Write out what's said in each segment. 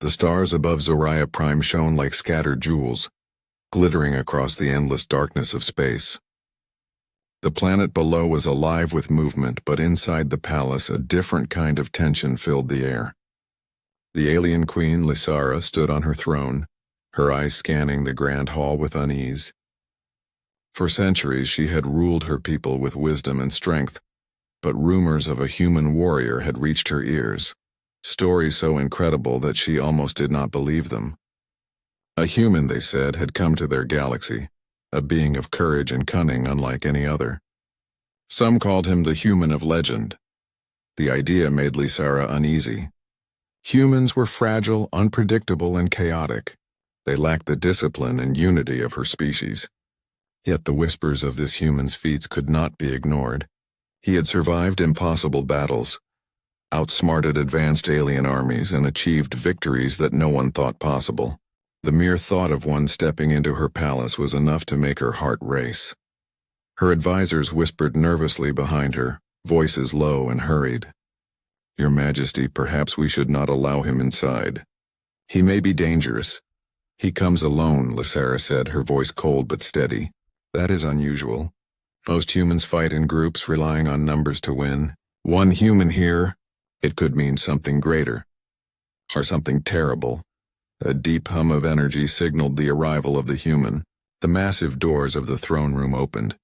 The stars above Zoriah Prime shone like scattered jewels, glittering across the endless darkness of space. The planet below was alive with movement, but inside the palace a different kind of tension filled the air. The alien queen, Lysara, stood on her throne, her eyes scanning the grand hall with unease. For centuries she had ruled her people with wisdom and strength, but rumors of a human warrior had reached her ears, stories so incredible that she almost did not believe them. A human, they said, had come to their galaxy, a being of courage and cunning unlike any other. Some called him the human of legend. The idea made Lysara uneasy. Humans were fragile, unpredictable, and chaotic. They lacked the discipline and unity of her species. Yet the whispers of this human's feats could not be ignored. He had survived impossible battles, outsmarted advanced alien armies, and achieved victories that no one thought possible. The mere thought of one stepping into her palace was enough to make her heart race. Her advisors whispered nervously behind her, voices low and hurried. "Your Majesty, perhaps we should not allow him inside. He may be dangerous." "He comes alone," Lysara said, her voice cold but steady. "That is unusual. Most humans fight in groups, relying on numbers to win. One human here, it could mean something greater. Or something terrible." A deep hum of energy signaled the arrival of the human. The massive doors of the throne room opened,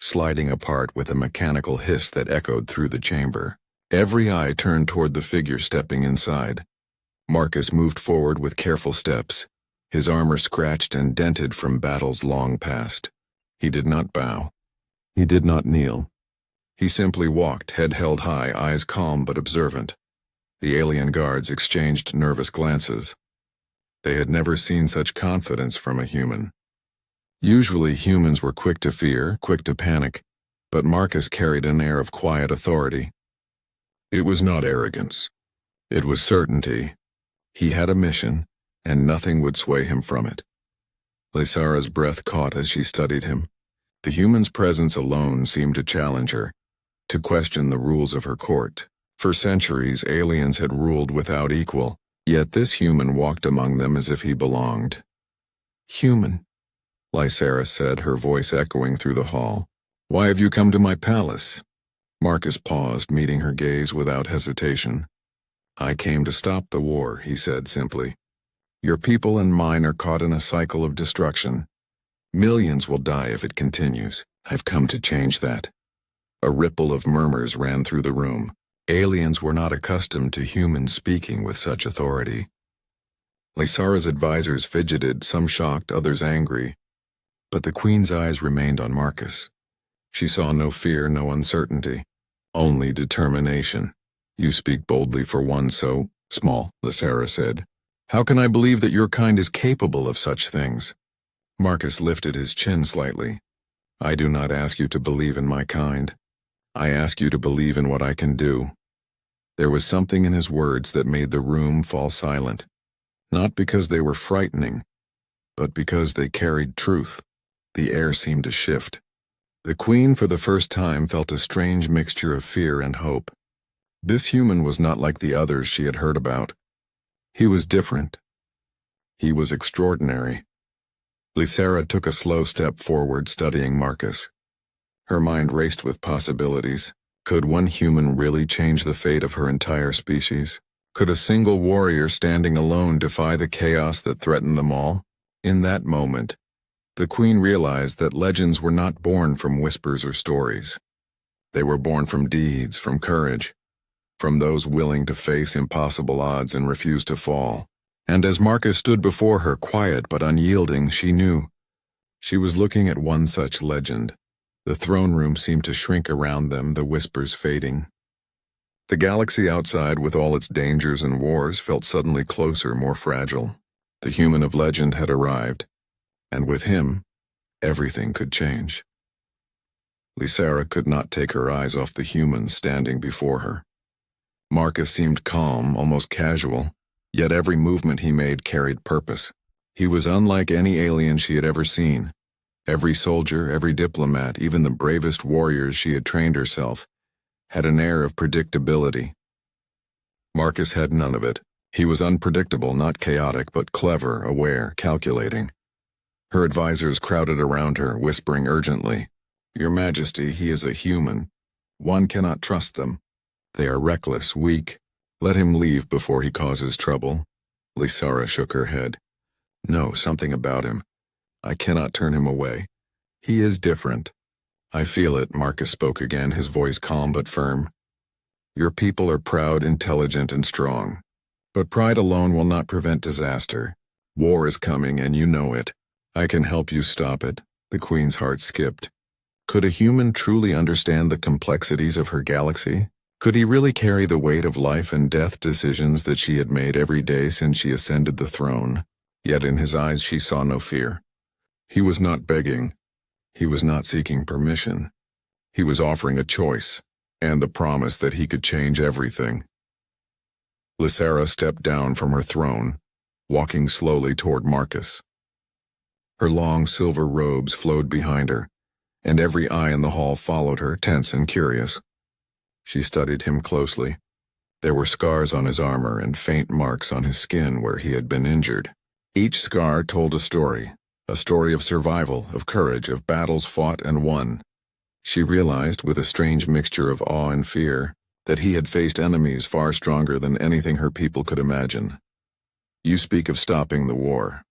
sliding apart with a mechanical hiss that echoed through the chamber. Every eye turned toward the figure stepping inside. Marcus moved forward with careful steps, his armor scratched and dented from battles long past. He did not bow. He did not kneel. He simply walked, head held high, eyes calm but observant. The alien guards exchanged nervous glances. They had never seen such confidence from a human. Usually humans were quick to fear, quick to panic, but Marcus carried an air of quiet authority. It was not arrogance. It was certainty. He had a mission, and nothing would sway him from it. Lysara's breath caught as she studied him. The human's presence alone seemed to challenge her, to question the rules of her court. For centuries, aliens had ruled without equal, yet this human walked among them as if he belonged. "Human," Lysara said, her voice echoing through the hall. "Why have you come to my palace?" Marcus paused, meeting her gaze without hesitation. "I came to stop the war," he said simply. "Your people and mine are caught in a cycle of destruction. Millions will die if it continues. I've come to change that." A ripple of murmurs ran through the room. Aliens were not accustomed to humans speaking with such authority. Lysara's advisors fidgeted, some shocked, others angry. But the Queen's eyes remained on Marcus. She saw no fear, no uncertainty, only determination. "You speak boldly for one so small," Lysara said. "How can I believe that your kind is capable of such things?" Marcus lifted his chin slightly. "I do not ask you to believe in my kind. I ask you to believe in what I can do." There was something in his words that made the room fall silent, not because they were frightening, but because they carried truth. The air seemed to shift. The Queen for the first time felt a strange mixture of fear and hope. This human was not like the others she had heard about. He was different. He was extraordinary. Lysara took a slow step forward, studying Marcus. Her mind raced with possibilities. Could one human really change the fate of her entire species? Could a single warrior standing alone defy the chaos that threatened them all? In that moment, the Queen realized that legends were not born from whispers or stories. They were born from deeds, from courage, from those willing to face impossible odds and refuse to fall. And as Marcus stood before her, quiet but unyielding, she knew. She was looking at one such legend. The throne room seemed to shrink around them, the whispers fading. The galaxy outside, with all its dangers and wars, felt suddenly closer, more fragile. The human of legend had arrived, and with him, everything could change. Lysara could not take her eyes off the human standing before her. Marcus seemed calm, almost casual, yet every movement he made carried purpose. He was unlike any alien she had ever seen. Every soldier, every diplomat, even the bravest warriors she had trained herself, had an air of predictability. Marcus had none of it. He was unpredictable, not chaotic, but clever, aware, calculating. Her advisors crowded around her, whispering urgently, "Your Majesty, he is a human. One cannot trust them. They are reckless, weak. Let him leave before he causes trouble." Lysara shook her head. "No, something about him. I cannot turn him away. He is different." "I feel it," Marcus spoke again, his voice calm but firm. "Your people are proud, intelligent, and strong. But pride alone will not prevent disaster. War is coming, and you know it. I can help you stop it." The Queen's heart skipped. Could a human truly understand the complexities of her galaxy? Could he really carry the weight of life and death decisions that she had made every day since she ascended the throne? Yet in his eyes she saw no fear. He was not begging. He was not seeking permission. He was offering a choice, and the promise that he could change everything. Lysara stepped down from her throne, walking slowly toward Marcus. Her long silver robes flowed behind her, and every eye in the hall followed her, tense and curious. She studied him closely. There were scars on his armor and faint marks on his skin where he had been injured. Each scar told a story of survival, of courage, of battles fought and won. She realized, with a strange mixture of awe and fear, that he had faced enemies far stronger than anything her people could imagine. "You speak of stopping the war,"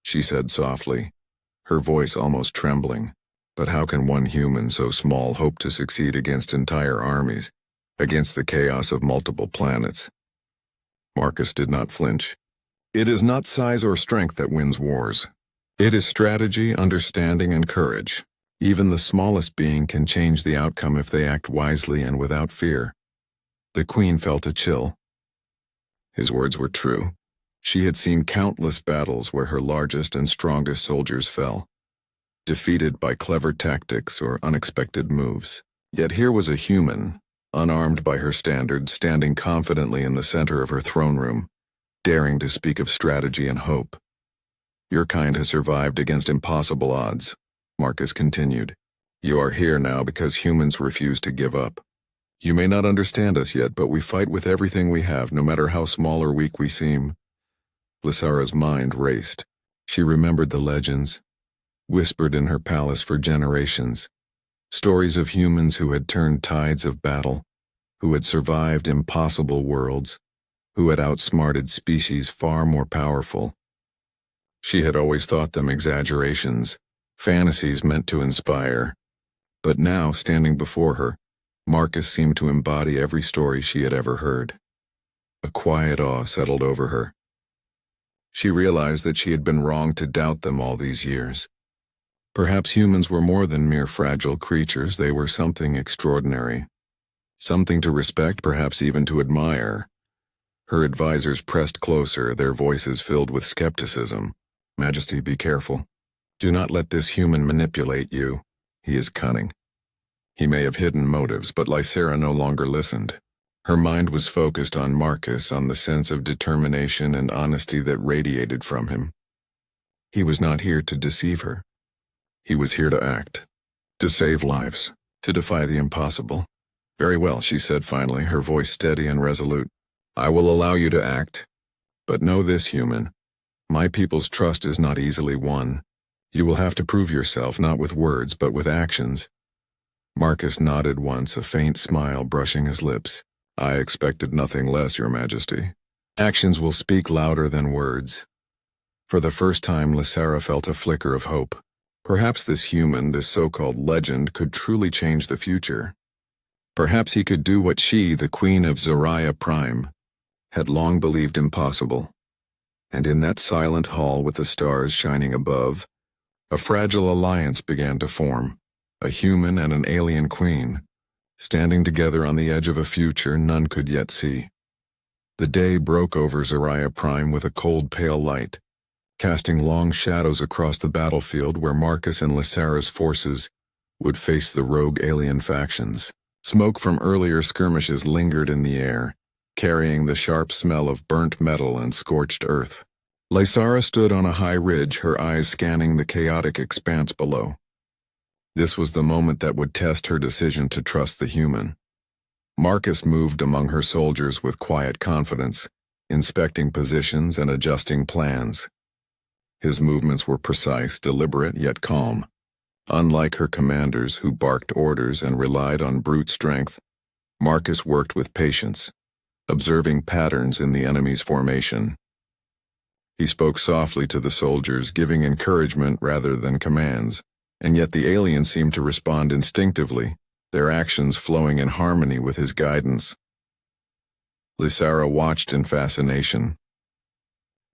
she said softly, her voice almost trembling. "But how can one human so small hope to succeed against entire armies, against the chaos of multiple planets?" Marcus did not flinch. "It is not size or strength that wins wars. It is strategy, understanding, and courage. Even the smallest being can change the outcome if they act wisely and without fear." The Queen felt a chill. His words were true. She had seen countless battles where her largest and strongest soldiers fell, defeated by clever tactics or unexpected moves. Yet here was a human, unarmed by her standards, standing confidently in the center of her throne room, daring to speak of strategy and hope. "Your kind has survived against impossible odds," Marcus continued. "You are here now because humans refuse to give up. You may not understand us yet, but we fight with everything we have, no matter how small or weak we seem." Lysara's mind raced. She remembered the legends, whispered in her palace for generations, stories of humans who had turned tides of battle, who had survived impossible worlds, who had outsmarted species far more powerful. She had always thought them exaggerations, fantasies meant to inspire. But now, standing before her, Marcus seemed to embody every story she had ever heard. A quiet awe settled over her. She realized that she had been wrong to doubt them all these years. Perhaps humans were more than mere fragile creatures. They were something extraordinary, something to respect, perhaps even to admire. Her advisors pressed closer, their voices filled with skepticism. "Majesty, be careful. Do not let this human manipulate you. He is cunning." He may have hidden motives, but Lysara no longer listened. Her mind was focused on Marcus, on the sense of determination and honesty that radiated from him. He was not here to deceive her. He was here to act, to save lives, to defy the impossible. "Very well," she said finally, her voice steady and resolute. "I will allow you to act. But know this, human. My people's trust is not easily won. You will have to prove yourself, not with words, but with actions." Marcus nodded once, a faint smile brushing his lips. "I expected nothing less, Your Majesty. Actions will speak louder than words." For the first time, Lysara felt a flicker of hope. Perhaps this human, this so-called legend, could truly change the future. Perhaps he could do what she, the Queen of Zariah Prime, had long believed impossible. And in that silent hall with the stars shining above, a fragile alliance began to form. A human and an alien queen, standing together on the edge of a future none could yet see. The day broke over Zariah Prime with a cold, pale light, casting long shadows across the battlefield where Marcus and Lysara's forces would face the rogue alien factions. Smoke from earlier skirmishes lingered in the air, carrying the sharp smell of burnt metal and scorched earth. Lysara stood on a high ridge, her eyes scanning the chaotic expanse below. This was the moment that would test her decision to trust the human. Marcus moved among her soldiers with quiet confidence, inspecting positions and adjusting plans. His movements were precise, deliberate, yet calm. Unlike her commanders who barked orders and relied on brute strength, Marcus worked with patience, observing patterns in the enemy's formation. He spoke softly to the soldiers, giving encouragement rather than commands, and yet the aliens seemed to respond instinctively, their actions flowing in harmony with his guidance. Lysara watched in fascination.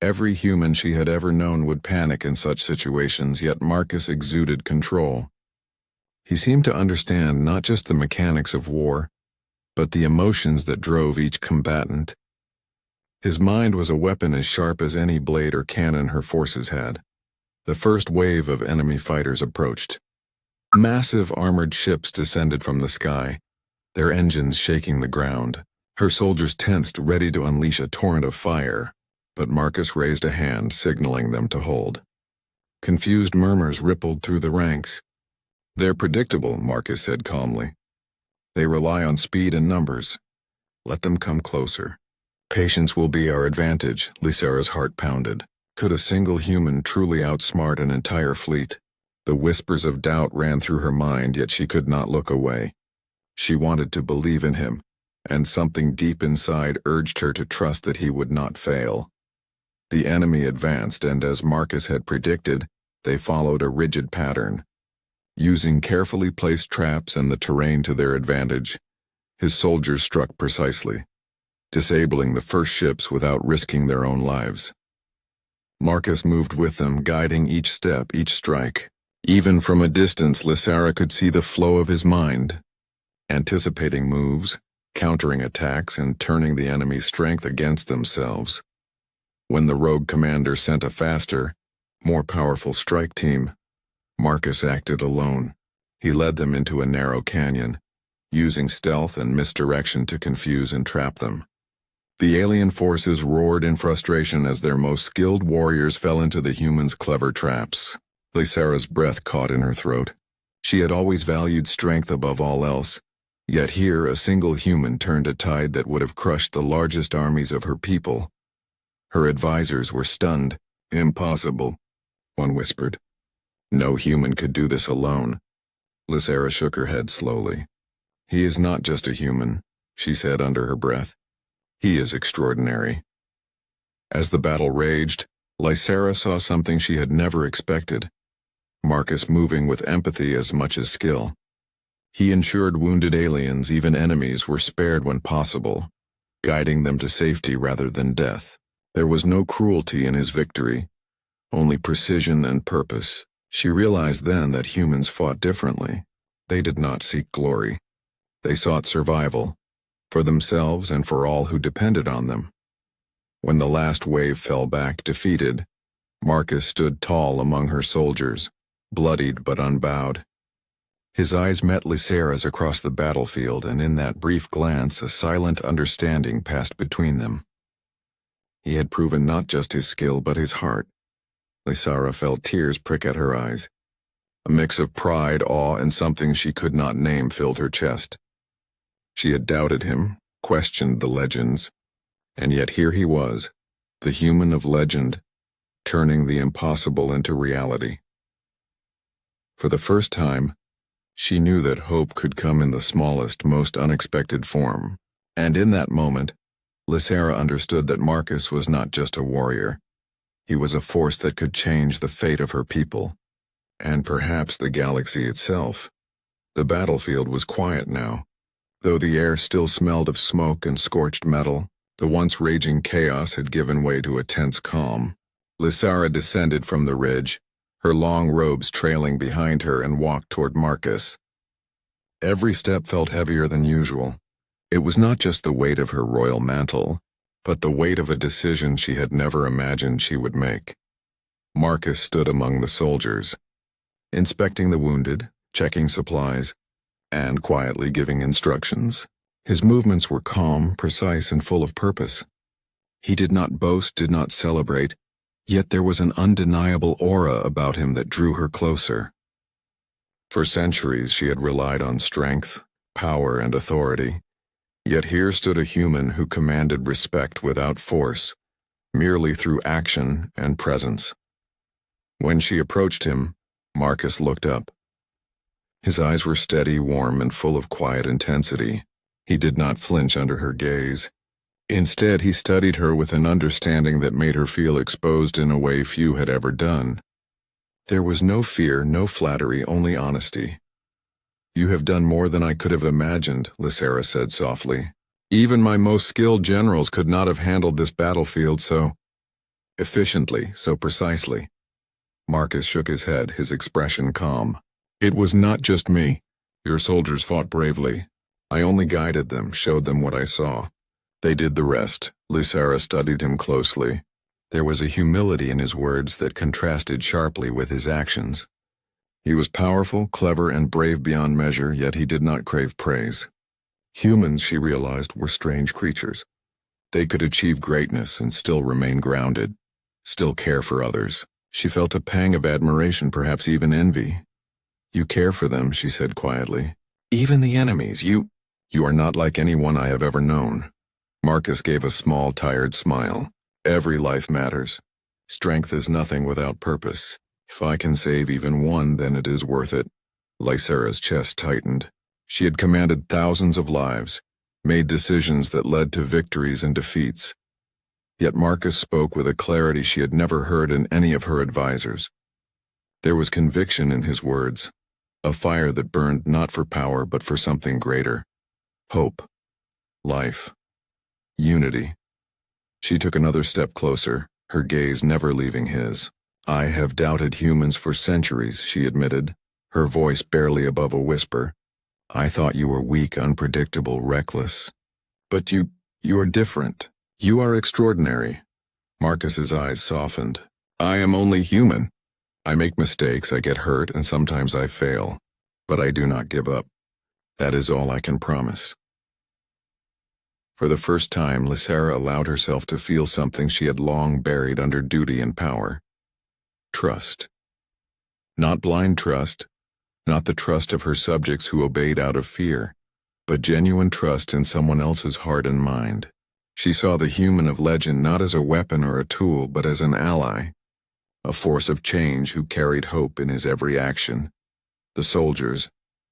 Every human she had ever known would panic in such situations, yet Marcus exuded control. He seemed to understand not just the mechanics of war, but the emotions that drove each combatant. His mind was a weapon as sharp as any blade or cannon her forces had. The first wave of enemy fighters approached. Massive armored ships descended from the sky, their engines shaking the ground. Her soldiers tensed, ready to unleash a torrent of fire, but Marcus raised a hand, signaling them to hold. Confused murmurs rippled through the ranks. "They're predictable," Marcus said calmly. "They rely on speed and numbers. Let them come closer. Patience will be our advantage." Lysara's heart pounded. Could a single human truly outsmart an entire fleet? The whispers of doubt ran through her mind, yet she could not look away. She wanted to believe in him, and something deep inside urged her to trust that he would not fail. The enemy advanced, and as Marcus had predicted, they followed a rigid pattern. Using carefully placed traps and the terrain to their advantage, his soldiers struck precisely, disabling the first ships without risking their own lives. Marcus moved with them, guiding each step, each strike. Even from a distance, Lysara could see the flow of his mind, anticipating moves, countering attacks, and turning the enemy's strength against themselves. When the rogue commander sent a faster, more powerful strike team, Marcus acted alone. He led them into a narrow canyon, using stealth and misdirection to confuse and trap them. The alien forces roared in frustration as their most skilled warriors fell into the humans' clever traps. Lysara's breath caught in her throat. She had always valued strength above all else, yet here a single human turned a tide that would have crushed the largest armies of her people. Her advisors were stunned. "Impossible," one whispered. "No human could do this alone." Lysara shook her head slowly. "He is not just a human," she said under her breath. "He is extraordinary." As the battle raged, Lysara saw something she had never expected. Marcus moving with empathy as much as skill. He ensured wounded aliens, even enemies, were spared when possible, guiding them to safety rather than death. There was no cruelty in his victory, only precision and purpose. She realized then that humans fought differently. They did not seek glory. They sought survival, for themselves and for all who depended on them. When the last wave fell back defeated, Marcus stood tall among her soldiers, bloodied but unbowed. His eyes met Lysara's across the battlefield, and in that brief glance a silent understanding passed between them. He had proven not just his skill but his heart. Lysara felt tears prick at her eyes. A mix of pride, awe, and something she could not name filled her chest. She had doubted him, questioned the legends, and yet here he was, the human of legend, turning the impossible into reality. For the first time, she knew that hope could come in the smallest, most unexpected form, and in that moment, Lysara understood that Marcus was not just a warrior. He was a force that could change the fate of her people, and perhaps the galaxy itself. The battlefield was quiet now. Though the air still smelled of smoke and scorched metal, the once raging chaos had given way to a tense calm. Lysara descended from the ridge, her long robes trailing behind her, and walked toward Marcus. Every step felt heavier than usual. It was not just the weight of her royal mantle, but the weight of a decision she had never imagined she would make. Marcus stood among the soldiers, inspecting the wounded, checking supplies, and quietly giving instructions. His movements were calm, precise, and full of purpose. He did not boast, did not celebrate, yet there was an undeniable aura about him that drew her closer. For centuries she had relied on strength, power, and authority, Yet here stood a human who commanded respect without force, merely through action and presence. When she approached him, Marcus looked up. His eyes were steady, warm, and full of quiet intensity. He did not flinch under her gaze. Instead, he studied her with an understanding that made her feel exposed in a way few had ever done. There was no fear, no flattery, only honesty. "You have done more than I could have imagined," Lysera said softly. "Even my most skilled generals could not have handled this battlefield so efficiently, so precisely." Marcus shook his head, his expression calm. "It was not just me. Your soldiers fought bravely. I only guided them, showed them what I saw. They did the rest." Lysera studied him closely. There was a humility in his words that contrasted sharply with his actions. He was powerful, clever, and brave beyond measure, yet he did not crave praise. Humans, she realized, were strange creatures. They could achieve greatness and still remain grounded, still care for others. She felt a pang of admiration, perhaps even envy. "You care for them," she said quietly. "Even the enemies, you are not like anyone I have ever known." Marcus gave a small, tired smile. "Every life matters. Strength is nothing without purpose. If I can save even one, then it is worth it." Lysera's chest tightened. She had commanded thousands of lives, made decisions that led to victories and defeats. Yet Marcus spoke with a clarity she had never heard in any of her advisors. There was conviction in his words, a fire that burned not for power but for something greater. Hope. Life. Unity. She took another step closer, her gaze never leaving his. "I have doubted humans for centuries," she admitted, her voice barely above a whisper. "I thought you were weak, unpredictable, reckless. But you are different. You are extraordinary." Marcus's eyes softened. "I am only human. I make mistakes, I get hurt, and sometimes I fail. But I do not give up. That is all I can promise." For the first time, Lysera allowed herself to feel something she had long buried under duty and power. Trust. Not blind trust, not the trust of her subjects who obeyed out of fear, but genuine trust in someone else's heart and mind. She saw the human of legend not as a weapon or a tool, but as an ally, a force of change who carried hope in his every action. The soldiers,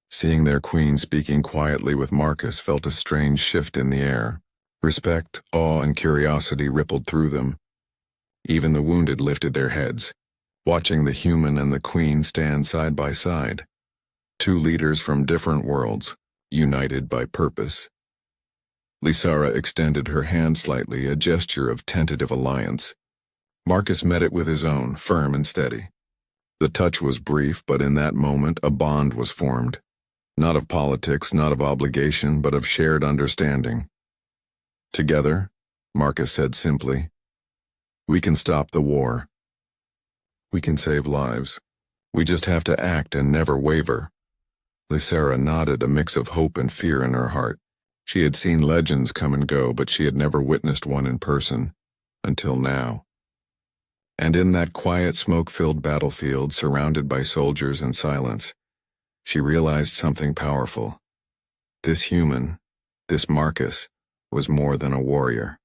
seeing their queen speaking quietly with Marcus, felt a strange shift in the air. Respect, awe, and curiosity rippled through them. Even the wounded lifted their heads, watching the human and the queen stand side by side. Two leaders from different worlds, united by purpose. Lysera extended her hand slightly, a gesture of tentative alliance. Marcus met it with his own, firm and steady. The touch was brief, but in that moment a bond was formed. Not of politics, not of obligation, but of shared understanding. "Together," Marcus said simply, "we can stop the war. We can save lives. We just have to act and never waver." Lysera nodded, a mix of hope and fear in her heart. She had seen legends come and go, but she had never witnessed one in person, until now. And in that quiet, smoke-filled battlefield, surrounded by soldiers and silence, she realized something powerful. This human, this Marcus, was more than a warrior.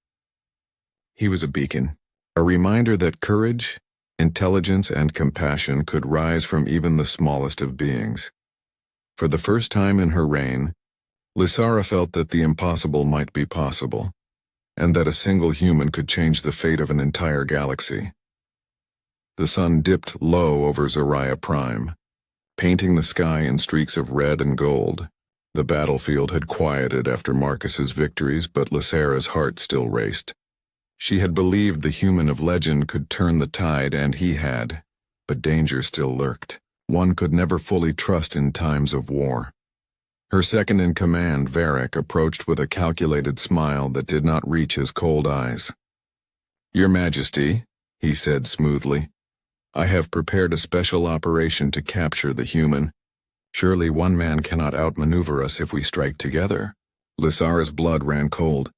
He was a beacon, a reminder that courage, intelligence, and compassion could rise from even the smallest of beings. For the first time in her reign, Lysera felt that the impossible might be possible, and that a single human could change the fate of an entire galaxy. The sun dipped low over Zariah Prime, painting the sky in streaks of red and gold. The battlefield had quieted after Marcus's victories, but Lysera's heart still raced. She had believed the human of legend could turn the tide, and he had, but danger still lurked. One could never fully trust in times of war. Her second-in-command, Varric, approached with a calculated smile that did not reach his cold eyes. "Your Majesty," he said smoothly, "I have prepared a special operation to capture the human. Surely one man cannot outmaneuver us if we strike together." Lysera's blood ran cold.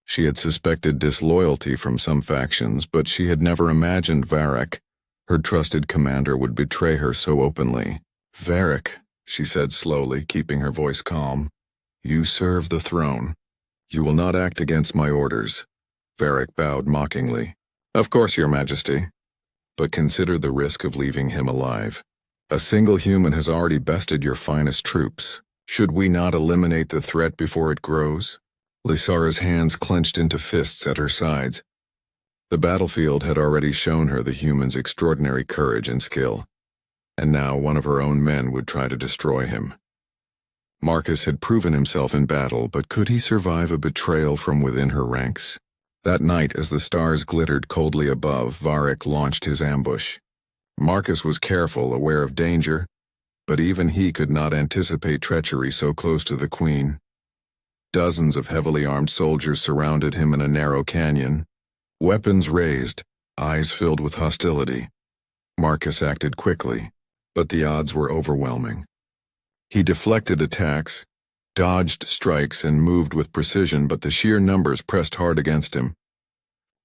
She had suspected disloyalty from some factions, but she had never imagined Varric, her trusted commander, would betray her so openly. "Varric," she said slowly, keeping her voice calm, "you serve the throne. You will not act against my orders. Varric bowed mockingly. Of course, Your Majesty. But consider the risk of leaving him alive. A single human has already bested your finest troops. Should we not eliminate the threat before it grows? Lysara's hands clenched into fists at her sides. The battlefield had already shown her the human's extraordinary courage and skill, and now one of her own men would try to destroy him. Marcus had proven himself in battle, but could he survive a betrayal from within her ranks? That night, as the stars glittered coldly above, Varric launched his ambush. Marcus was careful, aware of danger, but even he could not anticipate treachery so close to the Queen. Dozens of heavily armed soldiers surrounded him in a narrow canyon, weapons raised, eyes filled with hostility. Marcus acted quickly, but the odds were overwhelming. He deflected attacks, dodged strikes, and moved with precision, but the sheer numbers pressed hard against him.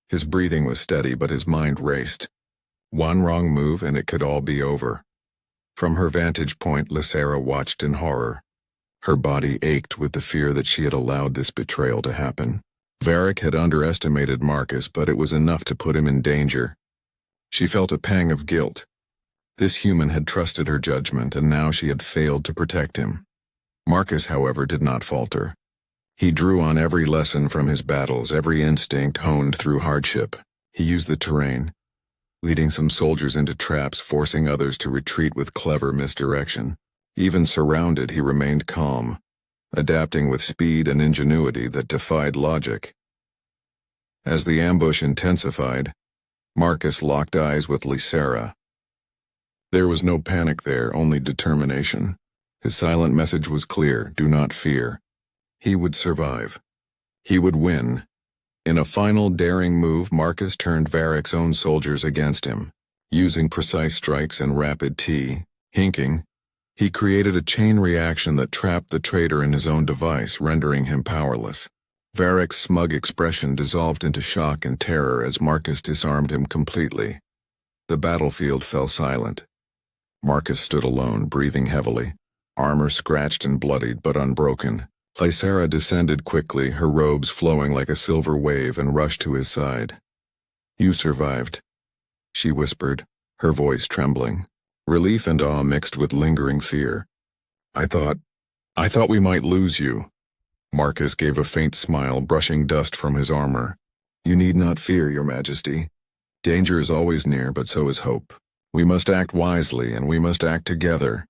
His breathing was steady, but his mind raced. One wrong move and it could all be over. From her vantage point, Lysara watched in horror. Her body ached with the fear that she had allowed this betrayal to happen. Varric had underestimated Marcus, but it was enough to put him in danger. She felt a pang of guilt. This human had trusted her judgment, and now she had failed to protect him. Marcus, however, did not falter. He drew on every lesson from his battles, every instinct honed through hardship. He used the terrain, leading some soldiers into traps, forcing others to retreat with clever misdirection. Even surrounded, he remained calm, adapting with speed and ingenuity that defied logic. As the ambush intensified, Marcus locked eyes with Lysara. There was no panic there, only determination. His silent message was clear: do not fear. He would survive. He would win. In a final daring move, Marcus turned Varric's own soldiers against him. Using precise strikes and rapid hinking, he created a chain reaction that trapped the traitor in his own device, rendering him powerless. Varric's smug expression dissolved into shock and terror as Marcus disarmed him completely. The battlefield fell silent. Marcus stood alone, breathing heavily, armor scratched and bloodied but unbroken. Lysara descended quickly, her robes flowing like a silver wave, and rushed to his side. You survived, she whispered, her voice trembling. Relief and awe mixed with lingering fear. I thought we might lose you. Marcus gave a faint smile, brushing dust from his armor. You need not fear, Your Majesty. Danger is always near, but so is hope. We must act wisely, and we must act together.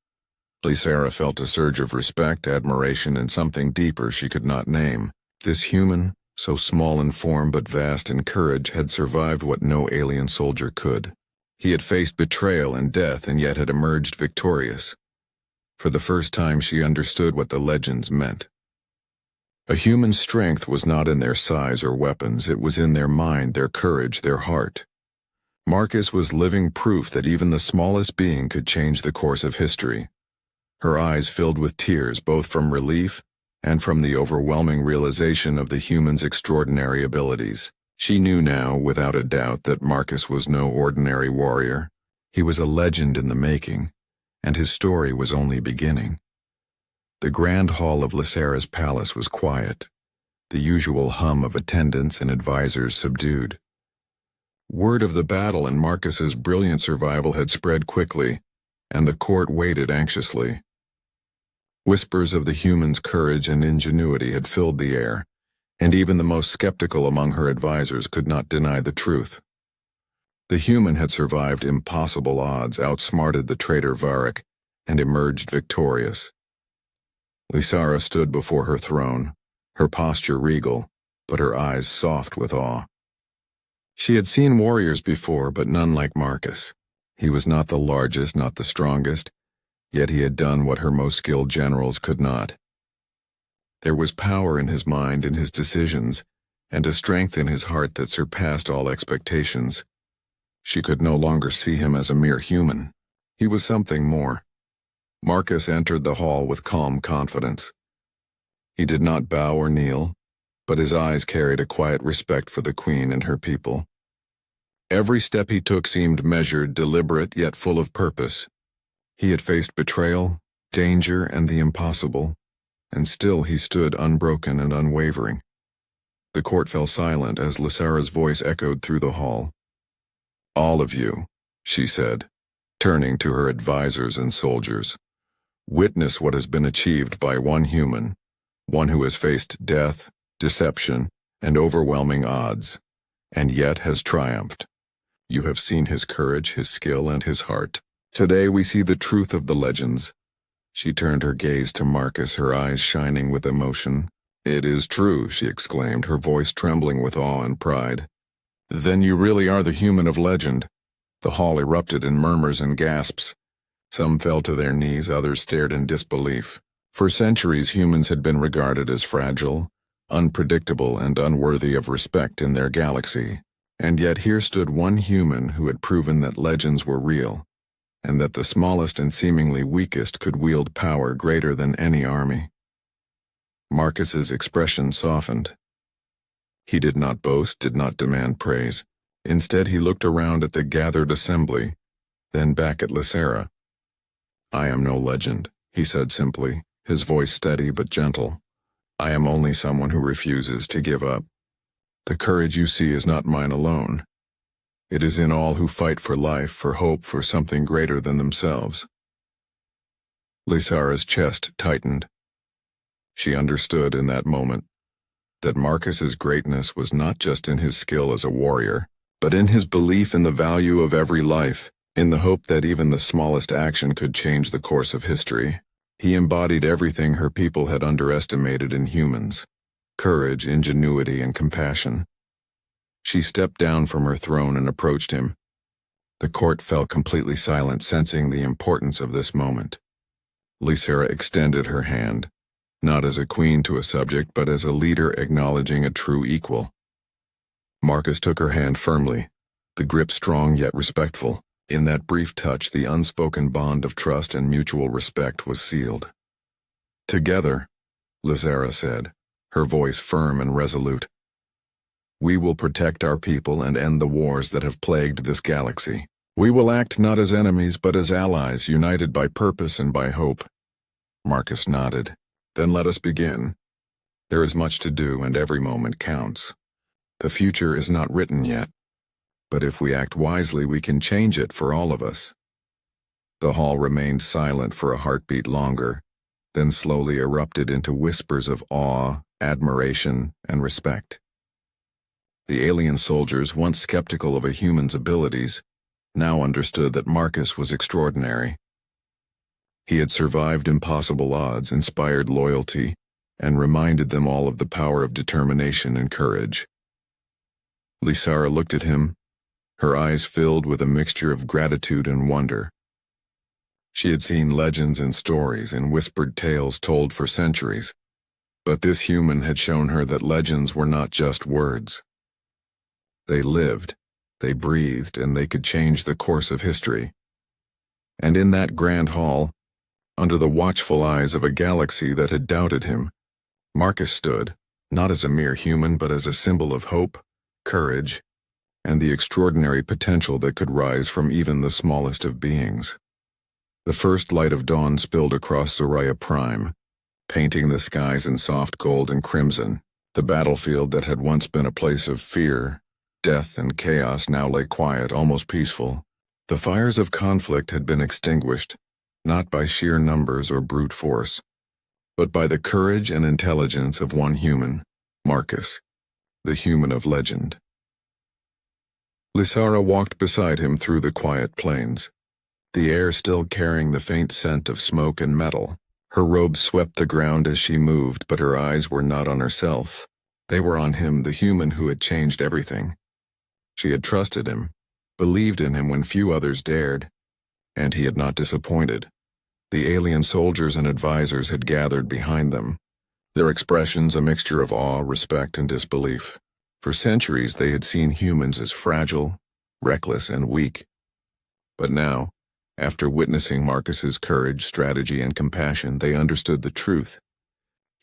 Lysara felt a surge of respect, admiration, and something deeper she could not name. This human, so small in form but vast in courage, had survived what no alien soldier could. He had faced betrayal and death, and yet had emerged victorious. For the first time, she understood what the legends meant. A human's strength was not in their size or weapons, it was in their mind, their courage, their heart. Marcus was living proof that even the smallest being could change the course of history. Her eyes filled with tears, both from relief and from the overwhelming realization of the human's extraordinary abilities. She knew now, without a doubt, that Marcus was no ordinary warrior. He was a legend in the making, and his story was only beginning. The grand hall of Lysara's palace was quiet, the usual hum of attendants and advisors subdued. Word of the battle and Marcus's brilliant survival had spread quickly, and the court waited anxiously. Whispers of the human's courage and ingenuity had filled the air, and even the most skeptical among her advisors could not deny the truth. The human had survived impossible odds, outsmarted the traitor Varric, and emerged victorious. Lysara stood before her throne, her posture regal, but her eyes soft with awe. She had seen warriors before, but none like Marcus. He was not the largest, not the strongest, yet he had done what her most skilled generals could not. There was power in his mind and his decisions, and a strength in his heart that surpassed all expectations. She could no longer see him as a mere human. He was something more. Marcus entered the hall with calm confidence. He did not bow or kneel, but his eyes carried a quiet respect for the Queen and her people. Every step he took seemed measured, deliberate, yet full of purpose. He had faced betrayal, danger, and the impossible, and still he stood unbroken and unwavering. The court fell silent as Lysara's voice echoed through the hall. "All of you," she said, turning to her advisors and soldiers. "Witness what has been achieved by one human, one who has faced death, deception, and overwhelming odds, and yet has triumphed. You have seen his courage, his skill, and his heart. Today we see the truth of the legends." She turned her gaze to Marcus, her eyes shining with emotion. "It is true," she exclaimed, her voice trembling with awe and pride. "Then you really are the human of legend." The hall erupted in murmurs and gasps. Some fell to their knees, others stared in disbelief. For centuries, humans had been regarded as fragile, unpredictable, and unworthy of respect in their galaxy. And yet here stood one human who had proven that legends were real, and that the smallest and seemingly weakest could wield power greater than any army. Marcus's expression softened. He did not boast, did not demand praise. Instead, he looked around at the gathered assembly, then back at Lysara. "I am no legend," he said simply, his voice steady but gentle. "I am only someone who refuses to give up. The courage you see is not mine alone. It is in all who fight for life, for hope, for something greater than themselves." Lysara's chest tightened. She understood in that moment that Marcus's greatness was not just in his skill as a warrior, but in his belief in the value of every life, in the hope that even the smallest action could change the course of history. He embodied everything her people had underestimated in humans: courage, ingenuity, and compassion. She stepped down from her throne and approached him. The court fell completely silent, sensing the importance of this moment. Lysara extended her hand, not as a queen to a subject, but as a leader acknowledging a true equal. Marcus took her hand firmly, the grip strong yet respectful. In that brief touch, the unspoken bond of trust and mutual respect was sealed. "Together," Lysara said, her voice firm and resolute, "we will protect our people and end the wars that have plagued this galaxy. We will act not as enemies but as allies, united by purpose and by hope." Marcus nodded. "Then let us begin. There is much to do and every moment counts. The future is not written yet, but if we act wisely we can change it for all of us." The hall remained silent for a heartbeat longer, then slowly erupted into whispers of awe, admiration, and respect. The alien soldiers, once skeptical of a human's abilities, now understood that Marcus was extraordinary. He had survived impossible odds, inspired loyalty, and reminded them all of the power of determination and courage. Lysara looked at him, her eyes filled with a mixture of gratitude and wonder. She had seen legends and stories and whispered tales told for centuries, but this human had shown her that legends were not just words. They lived, they breathed, and they could change the course of history. And in that grand hall, under the watchful eyes of a galaxy that had doubted him, Marcus stood, not as a mere human but as a symbol of hope, courage, and the extraordinary potential that could rise from even the smallest of beings. The first light of dawn spilled across Zoraya Prime, painting the skies in soft gold and crimson. The battlefield that had once been a place of fear, death, and chaos now lay quiet, almost peaceful. The fires of conflict had been extinguished, not by sheer numbers or brute force, but by the courage and intelligence of one human, Marcus, the human of legend. Lysara walked beside him through the quiet plains, the air still carrying the faint scent of smoke and metal. Her robes swept the ground as she moved, but her eyes were not on herself. They were on him, the human who had changed everything. She had trusted him, believed in him when few others dared, and he had not disappointed. The alien soldiers and advisors had gathered behind them, their expressions a mixture of awe, respect, and disbelief. For centuries they had seen humans as fragile, reckless, and weak. But now, after witnessing Marcus's courage, strategy, and compassion, they understood the truth.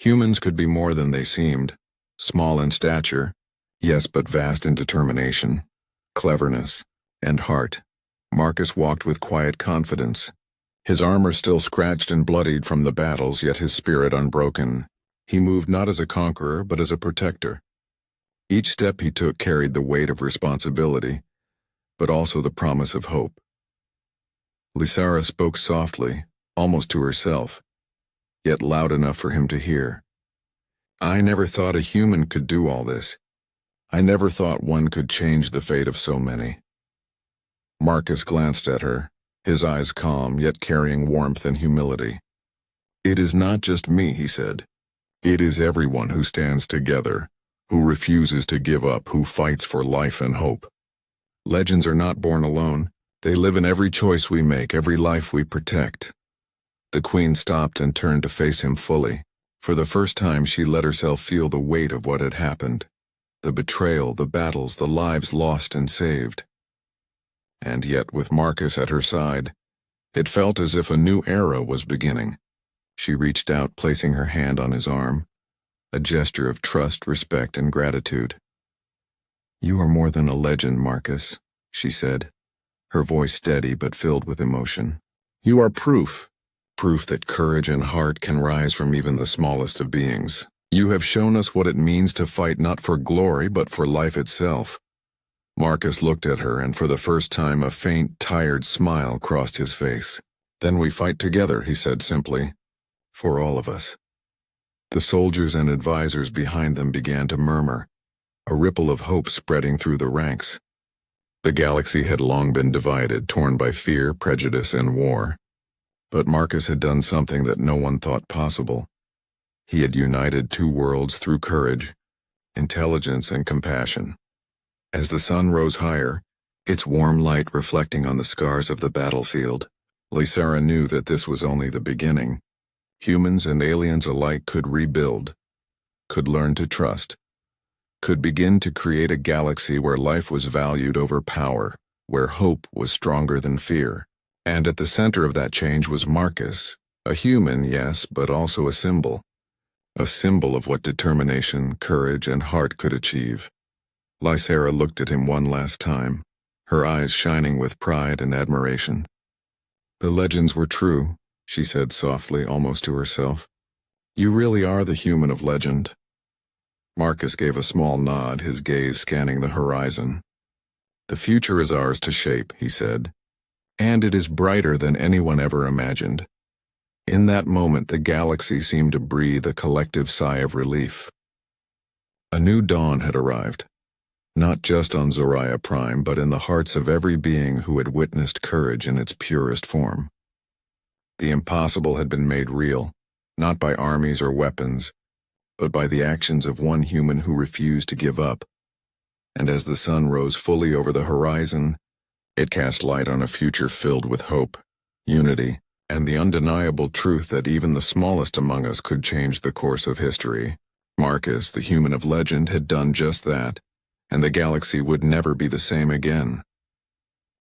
Humans could be more than they seemed, small in stature, yes, but vast in determination, cleverness, and heart. Marcus walked with quiet confidence, his armor still scratched and bloodied from the battles, yet his spirit unbroken. He moved not as a conqueror, but as a protector. Each step he took carried the weight of responsibility, but also the promise of hope. Lysara spoke softly, almost to herself, yet loud enough for him to hear. I never thought a human could do all this. I never thought one could change the fate of so many. Marcus glanced at her, his eyes calm yet carrying warmth and humility. It is not just me, he said. It is everyone who stands together, who refuses to give up, who fights for life and hope. Legends are not born alone. They live in every choice we make, every life we protect. The Queen stopped and turned to face him fully. For the first time she let herself feel the weight of what had happened. The betrayal, the battles, the lives lost and saved. And yet, with Marcus at her side, it felt as if a new era was beginning. She reached out, placing her hand on his arm, a gesture of trust, respect, and gratitude. You are more than a legend, Marcus, she said, her voice steady but filled with emotion. You are proof that courage and heart can rise from even the smallest of beings. You have shown us what it means to fight not for glory but for life itself. Marcus looked at her, and for the first time a faint, tired smile crossed his face. Then we fight together, he said simply. For all of us. The soldiers and advisors behind them began to murmur, a ripple of hope spreading through the ranks. The galaxy had long been divided, torn by fear, prejudice, and war. But Marcus had done something that no one thought possible. He had united two worlds through courage, intelligence, and compassion. As the sun rose higher, its warm light reflecting on the scars of the battlefield, Lysara knew that this was only the beginning. Humans and aliens alike could rebuild, could learn to trust, could begin to create a galaxy where life was valued over power, where hope was stronger than fear. And at the center of that change was Marcus, a human, yes, but also a symbol of what determination, courage, and heart could achieve. Lysara looked at him one last time, her eyes shining with pride and admiration. The legends were true, she said softly, almost to herself. You really are the human of legend. Marcus gave a small nod, his gaze scanning the horizon. The future is ours to shape, he said. And it is brighter than anyone ever imagined. In that moment, the galaxy seemed to breathe a collective sigh of relief. A new dawn had arrived, not just on Zoraya Prime, but in the hearts of every being who had witnessed courage in its purest form. The impossible had been made real, not by armies or weapons, but by the actions of one human who refused to give up. And as the sun rose fully over the horizon, it cast light on a future filled with hope, unity, and the undeniable truth that even the smallest among us could change the course of history. Marcus, the human of legend, had done just that, and the galaxy would never be the same again.